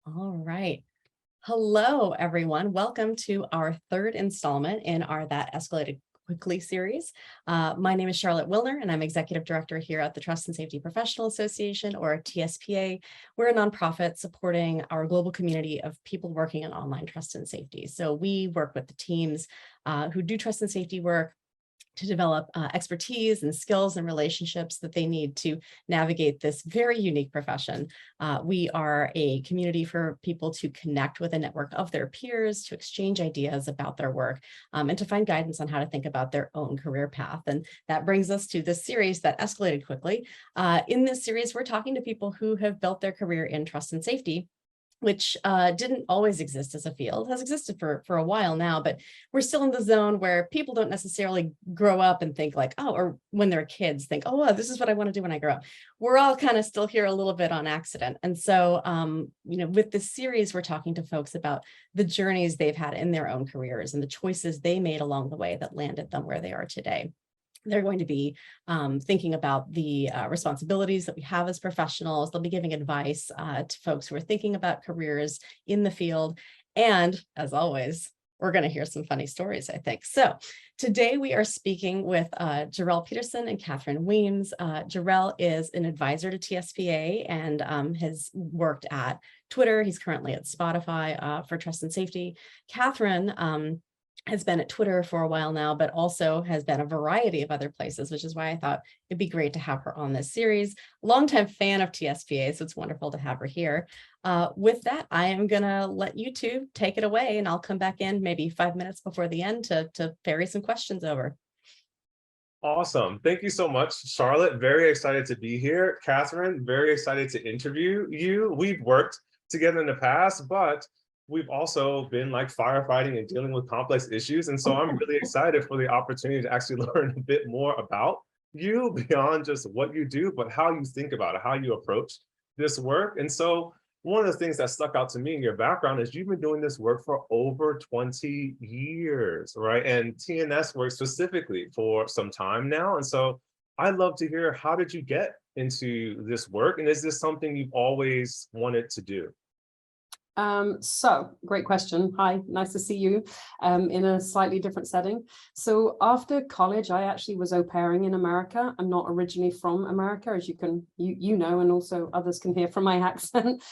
All right. Hello, everyone. Welcome to our third installment in our That Escalated Quickly series. My name is Charlotte Wilner, and I'm Executive Director here at the Trust and Safety Professional Association, or TSPA. We're a nonprofit supporting our global community of people working in online trust and safety. So we work with the teams who do trust and safety work to develop expertise and skills and relationships that they need to navigate this very unique profession. We are a community for people to connect with a network of their peers, to exchange ideas about their work, and to find guidance on how to think about their own career path. And that brings us to this series that escalated quickly. In this series, we're talking to people who have built their career in trust and safety, which didn't always exist as a field, has existed for a while now, but we're still in the zone where people don't necessarily grow up and think like, oh, or when they're kids think, oh, well, this is what I want to do when I grow up. We're all kind of still here a little bit on accident. And so, with this series, we're talking to folks about the journeys they've had in their own careers and the choices they made along the way that landed them where they are today. They're going to be thinking about the responsibilities that we have as professionals. They'll be giving advice to folks who are thinking about careers in the field. And as always, we're going to hear some funny stories, I think. So today we are speaking with Jerrel Peterson and Cathryn Weems. Jerrel is an advisor to TSPA and has worked at Twitter. He's currently at Spotify for trust and safety. Cathryn has been at Twitter for a while now, but also has been a variety of other places, which is why I thought it'd be great to have her on this series. Longtime fan of TSPA, so it's wonderful to have her here. With that, I am gonna let you two take it away, and I'll come back in maybe 5 minutes before the end to ferry some questions over. Awesome. Thank you so much, Charlotte. Very excited to be here. Cathryn, very excited to interview you. We've worked together in the past, but we've also been like firefighting and dealing with complex issues. And so I'm really excited for the opportunity to actually learn a bit more about you beyond just what you do, but how you think about it, how you approach this work. And so one of the things that stuck out to me in your background is you've been doing this work for over 20 years, right? And TNS work specifically for some time now. And so I'd love to hear, how did you get into this work? And is this something you've always wanted to do? So great question. Hi, nice to see you in a slightly different setting. So after college, I actually was au pairing in America. I'm not originally from America, as you know, and also others can hear from my accent.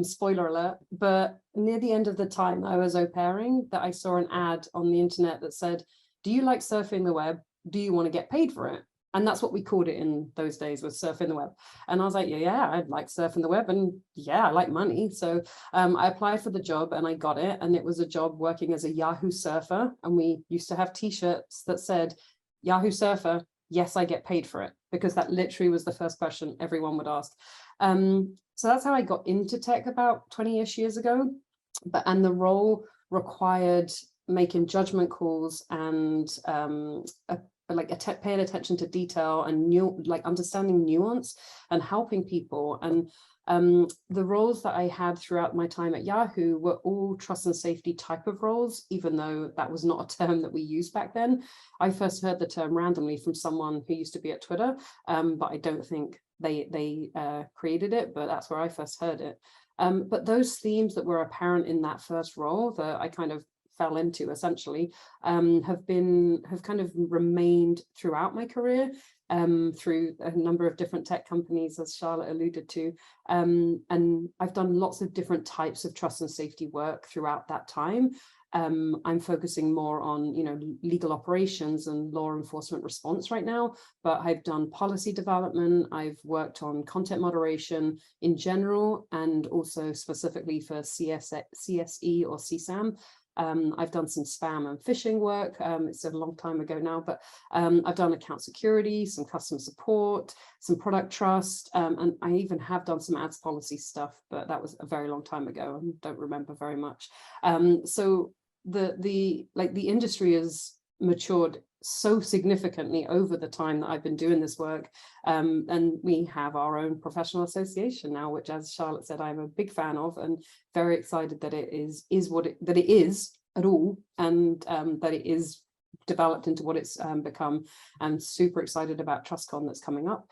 Spoiler alert. But near the end of the time I was au pairing, that I saw an ad on the internet that said, "Do you like surfing the web? Do you want to get paid for it?" And that's what we called it in those days, was surfing the web. And I was like, yeah, I'd like surfing the web. And yeah, I like money. So I applied for the job and I got it. And it was a job working as a Yahoo surfer. And we used to have T-shirts that said, "Yahoo surfer, yes, I get paid for it." Because that literally was the first question everyone would ask. So that's how I got into tech about 20-ish years ago. And the role required making judgment calls and paying attention to detail and understanding nuance and helping people. And the roles that I had throughout my time at Yahoo were all trust and safety type of roles, even though that was not a term that we used back then. I first heard the term randomly from someone who used to be at Twitter, but I don't think they created it, but that's where I first heard it. But those themes that were apparent in that first role that I kind of fell into essentially have kind of remained throughout my career through a number of different tech companies, as Charlotte alluded to, and I've done lots of different types of trust and safety work throughout that time. I'm focusing more on legal operations and law enforcement response right now, but I've done policy development, I've worked on content moderation in general, and also specifically for CSE or CSAM. I've done some spam and phishing work. It's a long time ago now, but I've done account security, some customer support, some product trust, and I even have done some ads policy stuff, but that was a very long time ago and don't remember very much. So the industry has matured so significantly over the time that I've been doing this work, and we have our own professional association now, which, as Charlotte said, I'm a big fan of and very excited that it is what it is at all, and that it is developed into what it's become, and super excited about TrustCon that's coming up.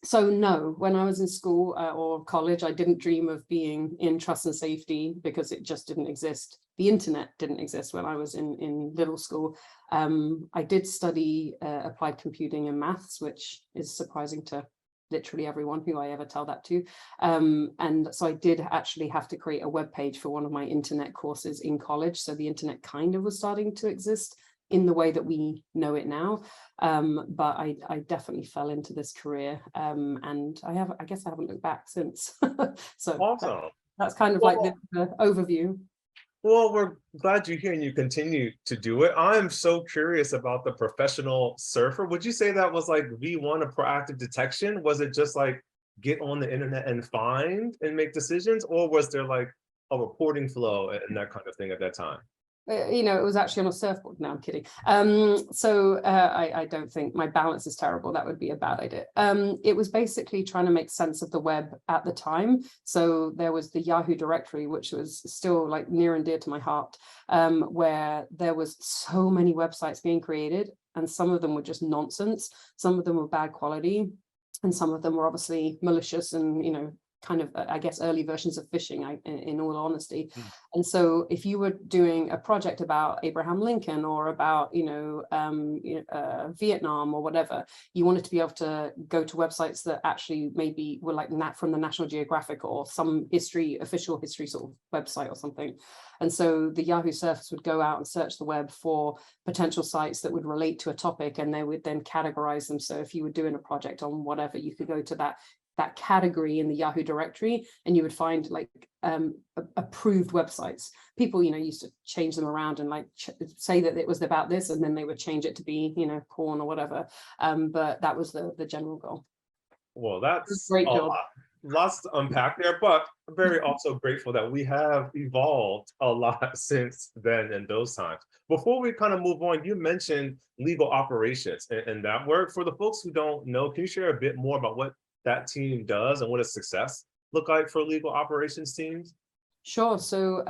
So no, when I was in school or college, I didn't dream of being in trust and safety because it just didn't exist. The internet didn't exist when I was in little school. I did study applied computing and maths, which is surprising to literally everyone who I ever tell that to. And so I did actually have to create a web page for one of my internet courses in college. So the internet kind of was starting to exist in the way that we know it now. But I definitely fell into this career, and I guess I haven't looked back since. So Awesome. that's kind of like the overview. Well, we're glad you're here and you continue to do it. I'm so curious about the professional surfer. Would you say that was like V1 of proactive detection? Was it just like get on the internet and find and make decisions? Or was there like a reporting flow and that kind of thing at that time? You know, it was actually on a surfboard. No, I'm kidding. I don't think my balance is terrible. That would be a bad idea. It was basically trying to make sense of the web at the time. So there was the Yahoo directory, which was still like near and dear to my heart, where there was so many websites being created, and some of them were just nonsense. Some of them were bad quality, and some of them were obviously malicious and, you know, kind of, I guess, early versions of phishing, in all honesty. And so if you were doing a project about Abraham Lincoln or about, Vietnam or whatever, you wanted to be able to go to websites that actually maybe were like from the National Geographic or some official history sort of website or something. And so the Yahoo surfers would go out and search the web for potential sites that would relate to a topic, and they would then categorize them. So if you were doing a project on whatever, you could go to that category in the Yahoo directory, and you would find like approved websites. People, you know, used to change them around and like say that it was about this, and then they would change it to be, you know, porn or whatever. But that was the general goal. Well, that's Great job. Lots to unpack there, but I'm very also grateful that we have evolved a lot since then and those times. Before we kind of move on, you mentioned legal operations and that work. For the folks who don't know, can you share a bit more about what that team does and what a success look like for legal operations teams? Sure. So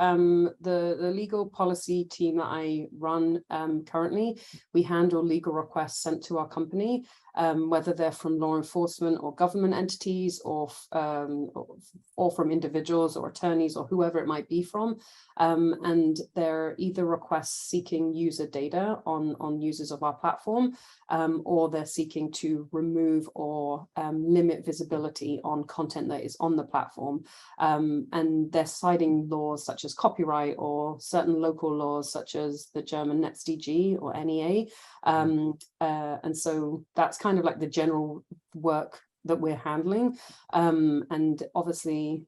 the legal policy team that I run currently, we handle legal requests sent to our company, whether they're from law enforcement or government entities or from individuals or attorneys or whoever it might be from. And they're either requests seeking user data on users of our platform, or they're seeking to remove or limit visibility on content that is on the platform. And they're citing laws such as copyright or certain local laws such as the German NetzDG or NEA. And so that's kind of like the general work that we're handling. And obviously,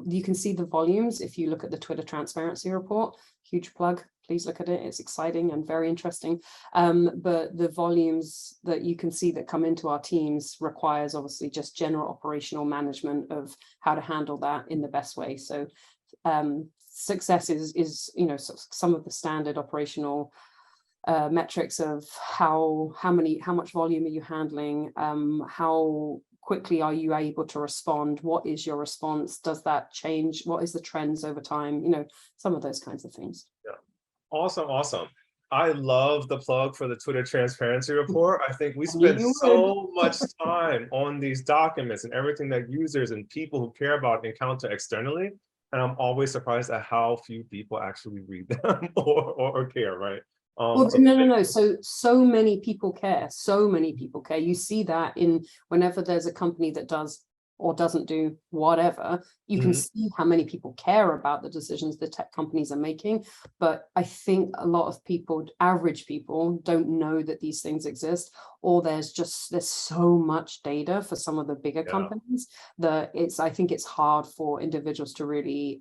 you can see the volumes if you look at the Twitter transparency report. Huge plug. Please look at it. It's exciting and very interesting. But the volumes that you can see that come into our teams requires obviously just general operational management of how to handle that in the best way. So success is you know, some of the standard operational metrics of how much volume are you handling, how quickly are you able to respond, what is your response, does that change, what is the trends over time, you know, some of those kinds of things. Yeah. Awesome. I love the plug for the Twitter transparency report. I think we spend so much time on these documents and everything that users and people who care about encounter externally. And I'm always surprised at how few people actually read them or care, right? Well, no. So many people care. So many people care. You see that in whenever there's a company that does or doesn't do whatever, you can see how many people care about the decisions the tech companies are making. But I think a lot of people, average people, don't know that these things exist, or there's so much data for some of the bigger companies that I think it's hard for individuals to really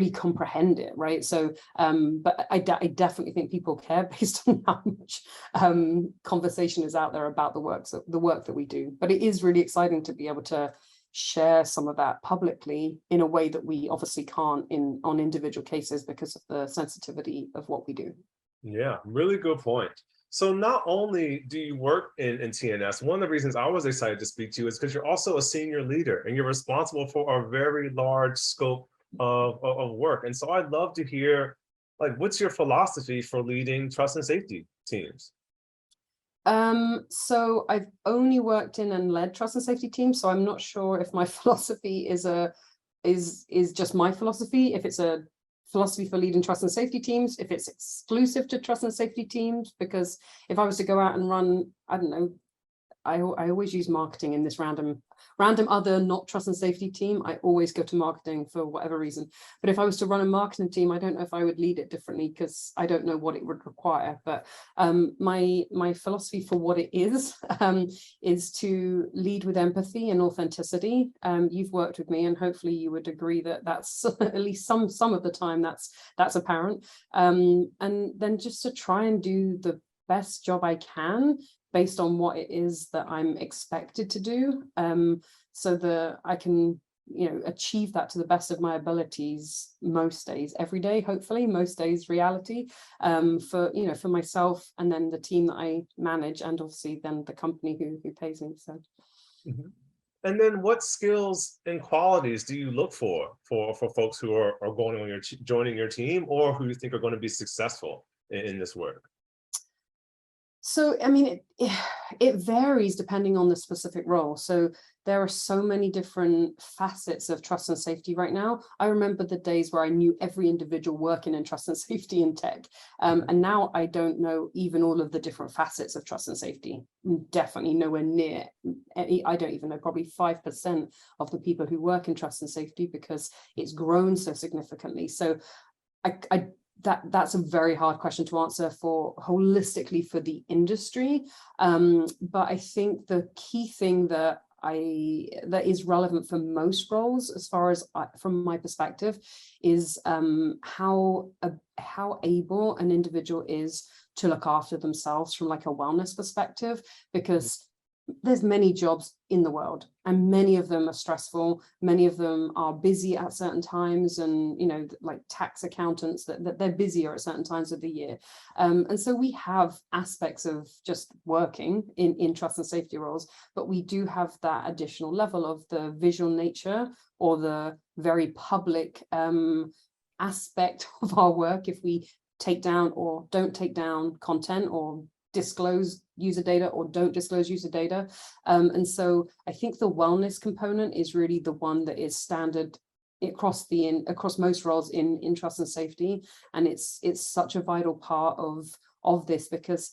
comprehend it, right? So but I definitely think people care based on how much conversation is out there about the work that we do. But it is really exciting to be able to share some of that publicly in a way that we obviously can't on individual cases because of the sensitivity of what we do. Yeah, really good point. So not only do you work in TNS, one of the reasons I was excited to speak to you is because you're also a senior leader and you're responsible for a very large scope of work. And so I'd love to hear, like, what's your philosophy for leading trust and safety teams? So I've only worked in and led trust and safety teams, so I'm not sure if my philosophy is just my philosophy, if it's a philosophy for leading trust and safety teams, if it's exclusive to trust and safety teams, because if I was to go out and run, I don't know, I always use marketing in this random other not trust and safety team. I always go to marketing for whatever reason. But if I was to run a marketing team, I don't know if I would lead it differently because I don't know what it would require. But my philosophy for what it is to lead with empathy and authenticity. You've worked with me, and hopefully you would agree that that's at least some of the time that's apparent. And then just to try and do the best job I can based on what it is that I'm expected to do, so that I can, achieve that to the best of my abilities most days, every day, hopefully, most days reality, for myself and then the team that I manage, and obviously then the company who pays me. So. Mhm. And then what skills and qualities do you look for folks who are going on joining your team, or who you think are going to be successful in this work? So, I mean, it varies depending on the specific role. So there are so many different facets of trust and safety right now. I remember the days where I knew every individual working in trust and safety in tech. And now I don't know even all of the different facets of trust and safety. Definitely nowhere near any, I don't even know, probably 5% of the people who work in trust and safety, because it's grown so significantly. So that's a very hard question to answer for holistically for the industry. But I think the key thing that is relevant for most roles, as far as from my perspective, is how able an individual is to look after themselves from like a wellness perspective, because there's many jobs in the world and many of them are stressful. Many of them are busy at certain times, and like tax accountants, that they're busier at certain times of the year. And so we have aspects of just working in trust and safety roles, but we do have that additional level of the visual nature or the very public aspect of our work. If we take down or don't take down content, or disclose user data or don't disclose user data. And so I think the wellness component is really the one that is standard across most roles in trust and safety. And it's such a vital part of this, because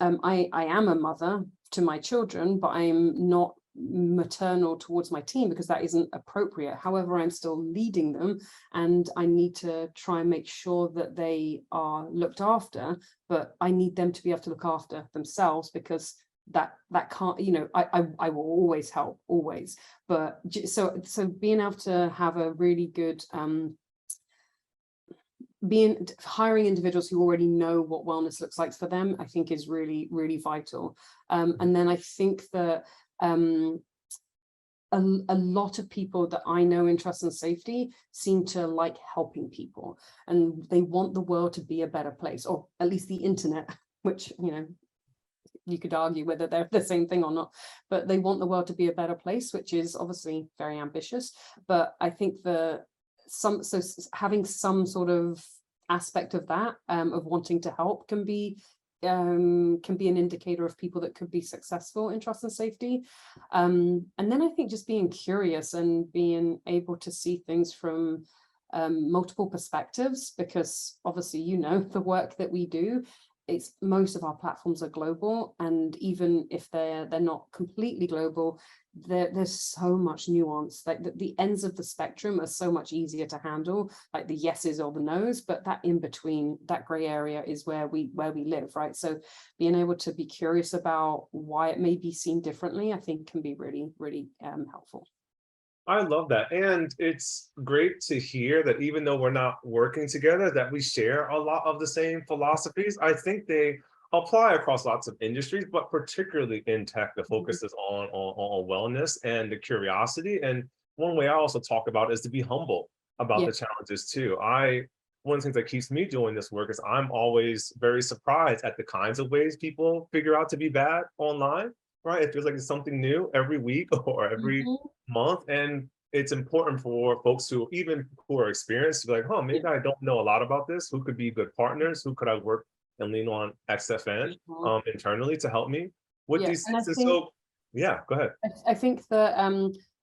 I am a mother to my children, but I'm not maternal towards my team because that isn't appropriate. However, I'm still leading them, and I need to try and make sure that they are looked after, but I need them to be able to look after themselves, because that can't, I will always help, always. But so being able to have a really good hiring individuals who already know what wellness looks like for them, I think is really, really vital. And then I think that a lot of people that I know in trust and safety seem to like helping people, and they want the world to be a better place, or at least the internet, which, you could argue whether they're the same thing or not, but they want the world to be a better place, which is obviously very ambitious. But I think having some sort of aspect of that, of wanting to help, can be an indicator of people that could be successful in trust and safety. And then I think just being curious and being able to see things from multiple perspectives, because obviously, the work that we do, most of our platforms are global, and even if they're not completely global, there's so much nuance. Like the ends of the spectrum are so much easier to handle, like the yeses or the nos, but that in between, that gray area, is where we live, right? So being able to be curious about why it may be seen differently, I think can be really, really helpful. I love that. And it's great to hear that even though we're not working together, that we share a lot of the same philosophies. I think they apply across lots of industries, but particularly in tech, the focus is on wellness and the curiosity. And one way I also talk about is to be humble about the challenges too. One of the things that keeps me doing this work is I'm always very surprised at the kinds of ways people figure out to be bad online, right? It feels like it's something new every week or every month. And it's important for folks who are experienced to be like, maybe I don't know a lot about this. Who could be good partners? Who could I work and lean on XFN Mhm. internally to help me with Yeah, these and I things. And think so, yeah, go ahead. I think that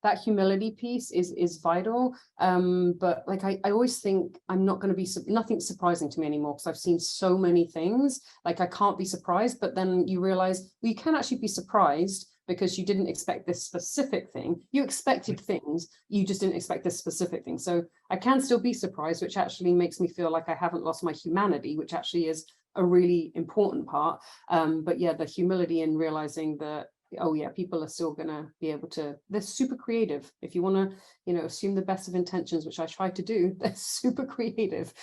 that humility piece is vital. But like I always think I'm not going to be nothing's surprising to me anymore because I've seen so many things. Like I can't be surprised, but then you realize well, you can actually be surprised because you didn't expect this specific thing. You expected things, you just didn't expect this specific thing. So I can still be surprised, which actually makes me feel like I haven't lost my humanity, which actually is a really important part. But yeah, the humility in realizing that oh yeah, people are still going to be able to, they're super creative. If you want to, you know, assume the best of intentions, which I try to do, they're super creative.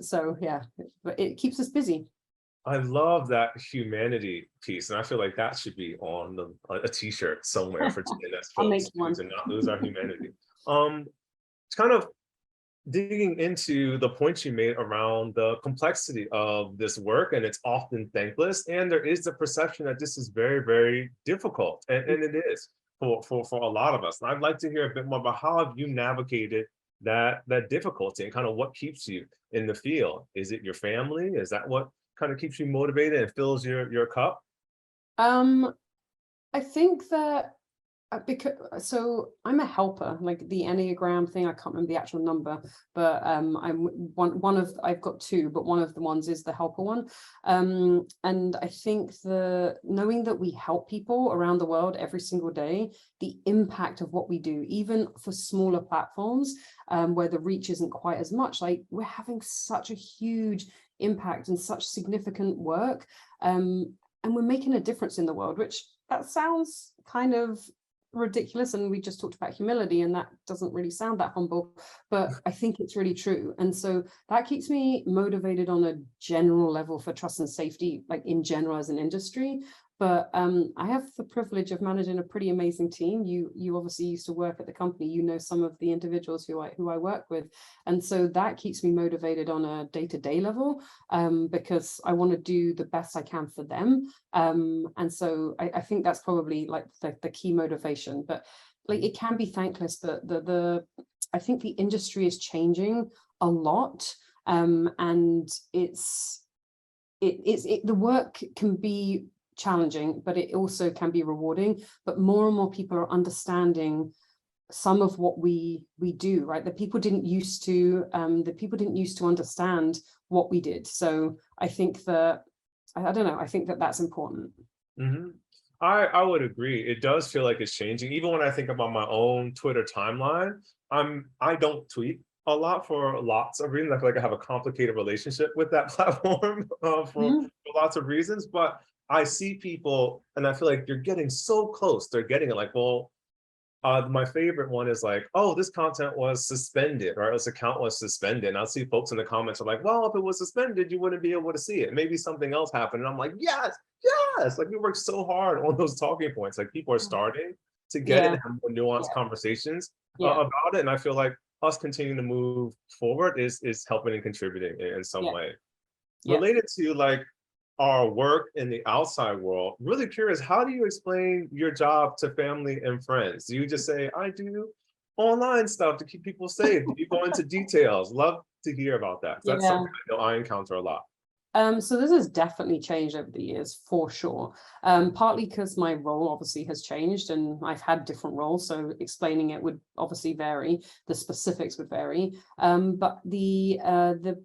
So yeah, but it keeps us busy. I love that humanity piece, and I feel like that should be on a t-shirt somewhere for TNS I'll make folks one. to not lose our humanity. It's kind of digging into the points you made around the complexity of this work, and it's often thankless, and there is the perception that this is very, very difficult, and it is for a lot of us. And I'd like to hear a bit more about how have you navigated that difficulty and kind of what keeps you in the field. Is it your family? Is that what kind of keeps you motivated and fills your cup? Um, I think that because so I'm a helper, like the Enneagram thing, I can't remember the actual number, but I'm one of I've got two, but one of the ones is the helper one. And I think the knowing that we help people around the world every single day, the impact of what we do, even for smaller platforms, where the reach isn't quite as much, like we're having such a huge impact and such significant work. And we're making a difference in the world, which that sounds kind of ridiculous, and we just talked about humility and that doesn't really sound that humble, but I think it's really true. And so that keeps me motivated on a general level for trust and safety, like in general as an industry. But I have the privilege of managing a pretty amazing team. You obviously used to work at the company, you know some of the individuals who I work with, and so that keeps me motivated on a day-to-day level, because I want to do the best I can for them. And so I think that's probably like the key motivation. But like it can be thankless, but the I think the industry is changing a lot, and the work can be challenging, but it also can be rewarding. But more and more people are understanding some of what we do, right? That people didn't used to understand what we did. So I think that I don't know, I think that that's important. Mm-hmm. I would agree. It does feel like it's changing. Even when I think about my own Twitter timeline, I don't tweet a lot for lots of reasons. I feel like I have a complicated relationship with that platform for lots of reasons. But I see people, and I feel like you're getting so close. They're getting it. Like, well, my favorite one is like, oh, this content was suspended, or this account was suspended. And I'll see folks in the comments are like, well, if it was suspended, you wouldn't be able to see it. Maybe something else happened. And I'm like, yes, yes. Like we worked so hard on those talking points. Like people are starting to get it Yeah, and have more nuanced conversations yeah, about it. And I feel like us continuing to move forward is helping and contributing in some yeah, way. yeah. Related to like our work in the outside world, really curious, how do you explain your job to family and friends? Do you just say, I do online stuff to keep people safe? Do you go into details? Love to hear about that. That's Yeah. something I know I encounter a lot. So this has definitely changed over the years, for sure. Partly because my role obviously has changed and I've had different roles, so explaining it would obviously vary, the specifics would vary. But the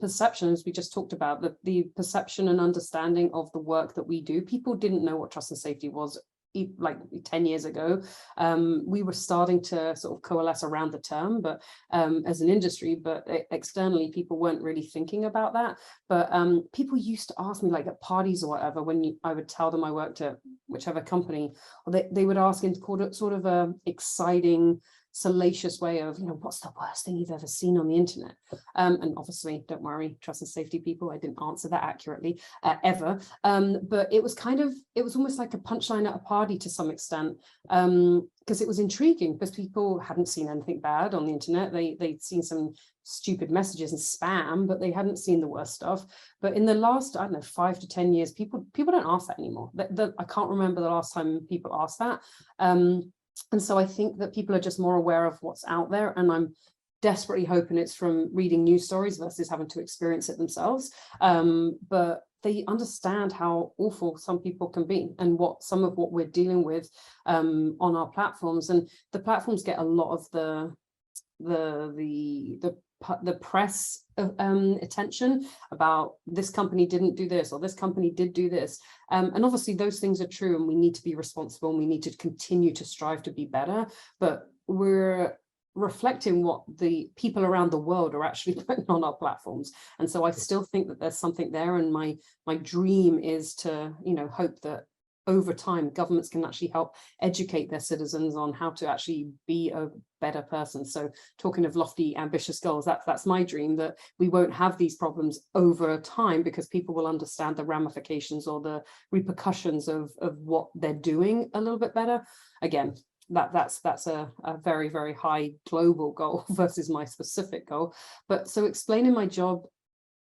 perception, as we just talked about, the perception and understanding of the work that we do, people didn't know what trust and safety was like 10 years ago. We were starting to sort of coalesce around the term, but as an industry, but externally, people weren't really thinking about that. But people used to ask me, like at parties or whatever, when I would tell them I worked at whichever company, or they would ask in sort of a exciting, salacious way of, you know, what's the worst thing you've ever seen on the internet? And obviously, don't worry, trust and safety people, I didn't answer that accurately ever. But it was almost like a punchline at a party to some extent, because it was intriguing, because people hadn't seen anything bad on the internet. They'd seen some stupid messages and spam, but they hadn't seen the worst stuff. But in the last, I don't know, 5 to 10 years, people don't ask that anymore. I can't remember the last time people asked that. And so I think that people are just more aware of what's out there, and I'm desperately hoping it's from reading news stories versus having to experience it themselves. But they understand how awful some people can be and what some of what we're dealing with on our platforms. And the platforms get a lot of the press attention about this company didn't do this or this company did do this. And obviously those things are true, and we need to be responsible and we need to continue to strive to be better. But we're reflecting what the people around the world are actually putting on our platforms. And so I still think that there's something there. And my dream is to, hope that over time, governments can actually help educate their citizens on how to actually be a better person. So talking of lofty, ambitious goals, that's my dream, that we won't have these problems over time because people will understand the ramifications or the repercussions of what they're doing a little bit better. Again, that's a very, very high global goal versus my specific goal. But so explaining my job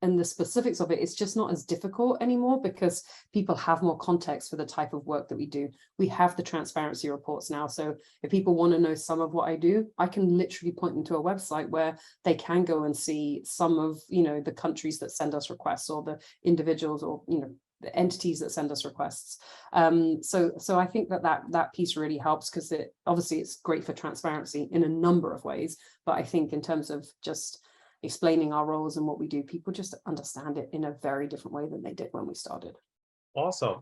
and the specifics of it, it's just not as difficult anymore because people have more context for the type of work that we do. We have the transparency reports now. So if people want to know some of what I do, I can literally point them to a website where they can go and see some of, the countries that send us requests or the individuals or, the entities that send us requests. So I think that piece really helps because obviously it's great for transparency in a number of ways. But I think in terms of just explaining our roles and what we do, people just understand it in a very different way than they did when we started. Awesome.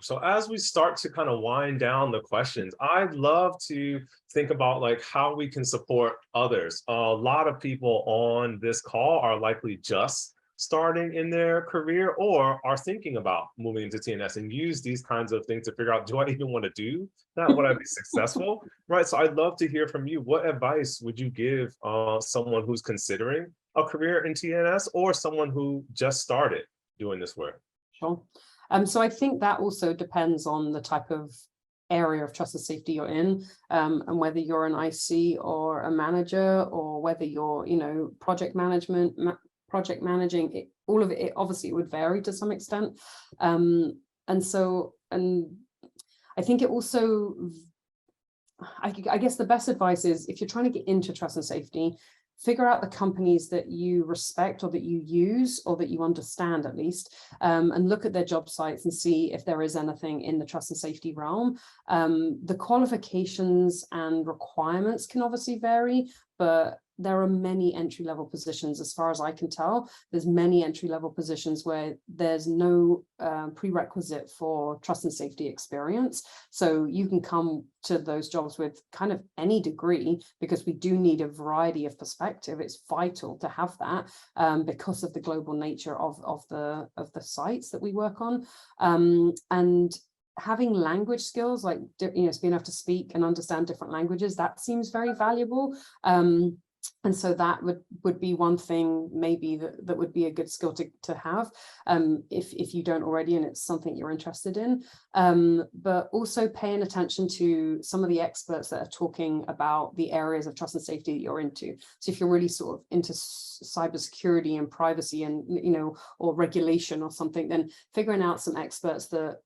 So as we start to kind of wind down the questions, I'd love to think about like how we can support others. A lot of people on this call are likely just starting in their career or are thinking about moving into TNS and use these kinds of things to figure out, do I even want to do that? Would I be successful? Right. So I'd love to hear from you. What advice would you give someone who's considering a career in TNS or someone who just started doing this work? Sure. So I think that also depends on the type of area of trust and safety you're in, and whether you're an IC or a manager, or whether you're, project managing, all of it obviously would vary to some extent. And I think it also, I guess the best advice is if you're trying to get into trust and safety, figure out the companies that you respect or that you use or that you understand at least, and look at their job sites and see if there is anything in the trust and safety realm. The qualifications and requirements can obviously vary, but there are many entry-level positions, as far as I can tell. There's many entry-level positions where there's no prerequisite for trust and safety experience. So you can come to those jobs with kind of any degree, because we do need a variety of perspective. It's vital to have that because of the global nature of the sites that we work on. And having language skills, like being able to speak and understand different languages, that seems very valuable. And so that would be one thing maybe that would be a good skill to have if you don't already and it's something you're interested in. But also paying attention to some of the experts that are talking about the areas of trust and safety that you're into. So if you're really sort of into cybersecurity and privacy and, or regulation or something, then figuring out some experts that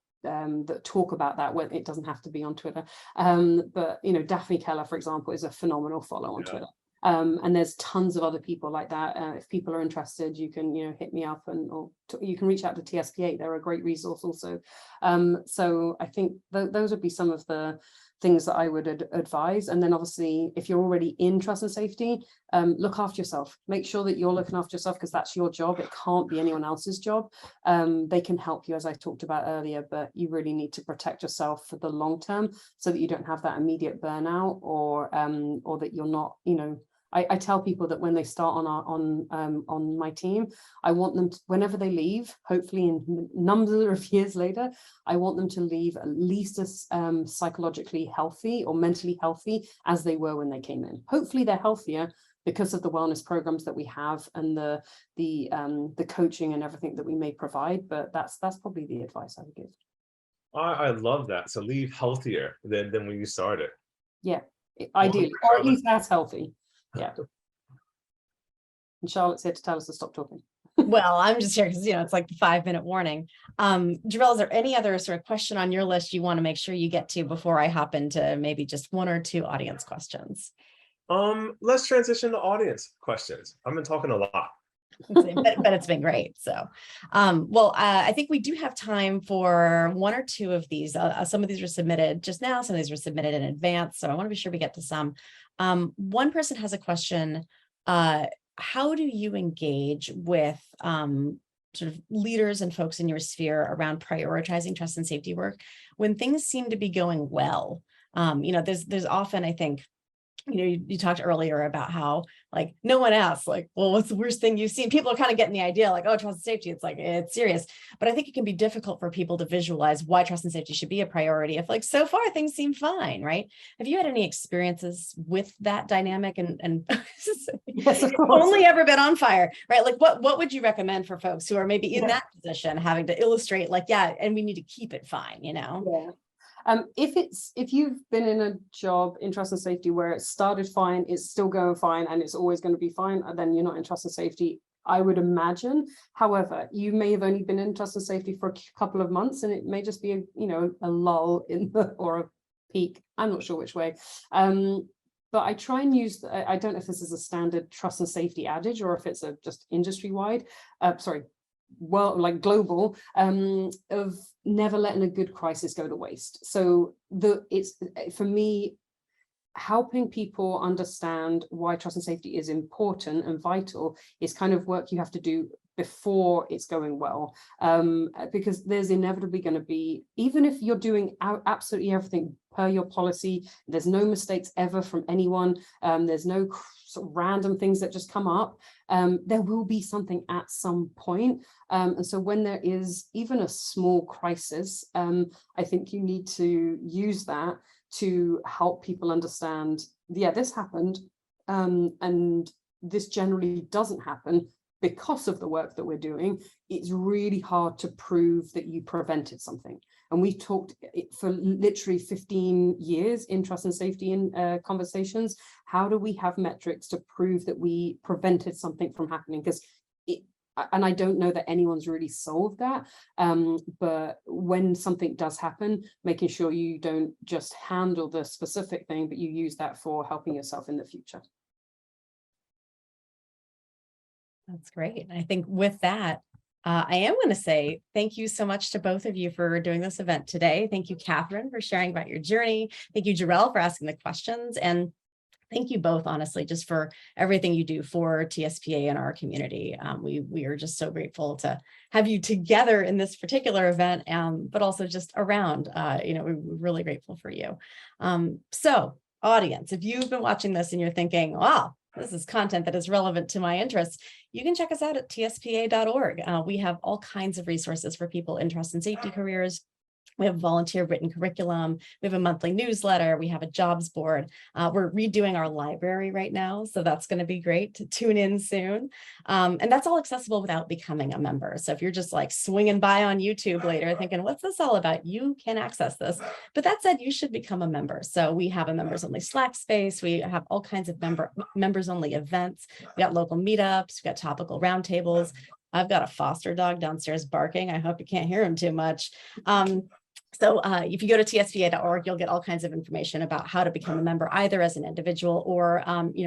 talk about that, when it doesn't have to be on Twitter. But, Daphne Keller, for example, is a phenomenal follow on Twitter. And there's tons of other people like that. If people are interested, you can, hit me up or you can reach out to TSPA. They're a great resource also. So I think those would be some of the things that I would advise. And then obviously, if you're already in trust and safety, look after yourself. Make sure that you're looking after yourself, because that's your job. It can't be anyone else's job. They can help you, as I talked about earlier, but you really need to protect yourself for the long term so that you don't have that immediate burnout or that you're not, I tell people that when they start on my team, I want them to, whenever they leave, hopefully in number of years later, I want them to leave at least as psychologically healthy or mentally healthy as they were when they came in. Hopefully they're healthier because of the wellness programs that we have and the coaching and everything that we may provide. But that's probably the advice I would give. I love that. So leave healthier than when you started. Yeah, ideally, or at least as healthy. Yeah. And Charlotte's here to tell us to stop talking. Well, I'm just here because, it's like the 5-minute warning. Jerrel, is there any other sort of question on your list you want to make sure you get to before I hop into maybe just one or two audience questions? Let's transition to audience questions. I've been talking a lot. But it's been great. So, I think we do have time for one or two of these. Some of these were submitted just now. Some of these were submitted in advance. So I want to be sure we get to some. One person has a question. How do you engage with sort of leaders and folks in your sphere around prioritizing trust and safety work when things seem to be going well? There's often, I think, you talked earlier about how like no one asks like, well, what's the worst thing you've seen? People are kind of getting the idea like, oh, trust and safety, it's like, it's serious. But I think it can be difficult for people to visualize why trust and safety should be a priority if like, so far things seem fine, right? Have you had any experiences with that dynamic and Yes, of course. only ever been on fire, right? Like what would you recommend for folks who are maybe in that position, having to illustrate like, yeah, and we need to keep it fine, Yeah. If you've been in a job in trust and safety where it started fine, it's still going fine, and it's always going to be fine, then you're not in trust and safety, I would imagine. However, you may have only been in trust and safety for a couple of months, and it may just be a lull in the or a peak. I'm not sure which way. But I try and use, I don't know if this is a standard trust and safety adage or if it's a just industry wide, like global, of never letting a good crisis go to waste. So it's for me, helping people understand why trust and safety is important and vital is kind of work you have to do before it's going well, because there's inevitably going to be, even if you're doing absolutely everything per your policy, there's no mistakes ever from anyone, there's no sort of random things that just come up, there will be something at some point. And so when there is even a small crisis, I think you need to use that to help people understand, yeah, this happened, and this generally doesn't happen because of the work that we're doing. It's really hard to prove that you prevented something. And we talked for literally 15 years in trust and safety in conversations. How do we have metrics to prove that we prevented something from happening? Because and I don't know that anyone's really solved that, but when something does happen, making sure you don't just handle the specific thing, but you use that for helping yourself in the future. That's great. I think with that, I am going to say thank you so much to both of you for doing this event today. Thank you, Cathryn, for sharing about your journey. Thank you, Jerrel, for asking the questions. And thank you both, honestly, just for everything you do for TSPA and our community. We are just so grateful to have you together in this particular event, but also just around. We're really grateful for you. So, audience, if you've been watching this and you're thinking, wow, this is content that is relevant to my interests, you can check us out at tspa.org. We have all kinds of resources for people in trust and safety careers. We have volunteer written curriculum. We have a monthly newsletter. We have a jobs board. We're redoing our library right now, so that's going to be great to tune in soon. And that's all accessible without becoming a member. So if you're just like swinging by on YouTube later thinking, what's this all about? You can access this. But that said, you should become a member. So we have a members only Slack space. We have all kinds of members only events. We got local meetups. We got topical roundtables. I've got a foster dog downstairs barking. I hope you can't hear him too much. So if you go to tspa.org, you'll get all kinds of information about how to become a member, either as an individual or,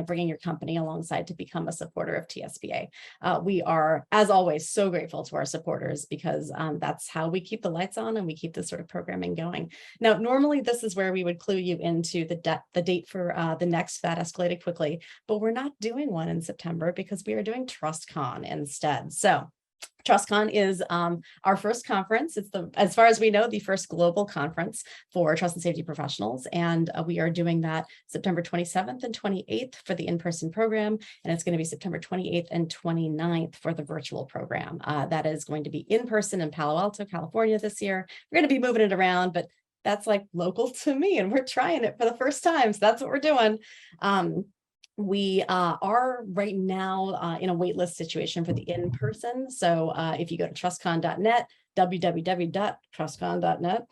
bringing your company alongside to become a supporter of TSPA. We are, as always, so grateful to our supporters because that's how we keep the lights on and we keep this sort of programming going. Now, normally this is where we would clue you into the date for the next FAT Escalated Quickly, but we're not doing one in September because we are doing TrustCon instead. So TrustCon is our first conference. It's as far as we know, the first global conference for trust and safety professionals. And we are doing that September 27th and 28th for the in-person program. And it's going to be September 28th and 29th for the virtual program. That is going to be in person in Palo Alto, California this year. We're going to be moving it around, but that's like local to me and we're trying it for the first time. So that's what we're doing. We are right now in a waitlist situation for the in-person. So if you go to trustcon.net, www.trustcon.net,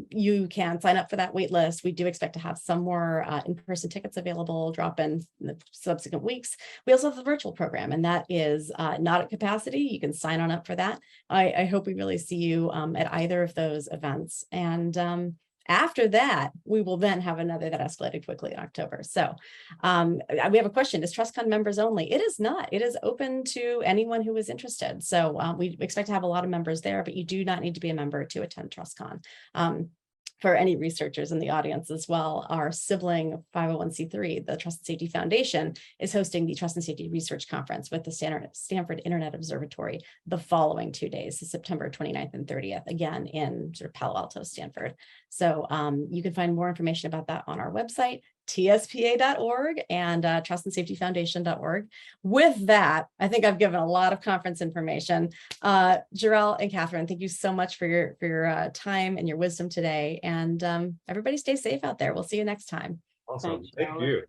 you can sign up for that waitlist. We do expect to have some more in-person tickets available, drop in the subsequent weeks. We also have the virtual program, and that is not at capacity. You can sign on up for that. I hope we really see you at either of those events. And After that, we will then have another that escalated quickly in October. So we have a question. Is TrustCon members only? It is not. It is open to anyone who is interested. So we expect to have a lot of members there, but you do not need to be a member to attend TrustCon. For any researchers in the audience as well, our sibling 501c3, the Trust and Safety Foundation, is hosting the Trust and Safety Research Conference with the Stanford Internet Observatory the following 2 days, September 29th and 30th, again in sort of Palo Alto, Stanford. So you can find more information about that on our website, tspa.org and trustandsafetyfoundation.org. With that, I think I've given a lot of conference information. Jerrel and Cathryn, thank you so much for your time and your wisdom today. And everybody stay safe out there. We'll see you next time. Awesome. Thanks, Thank Jerrel. you.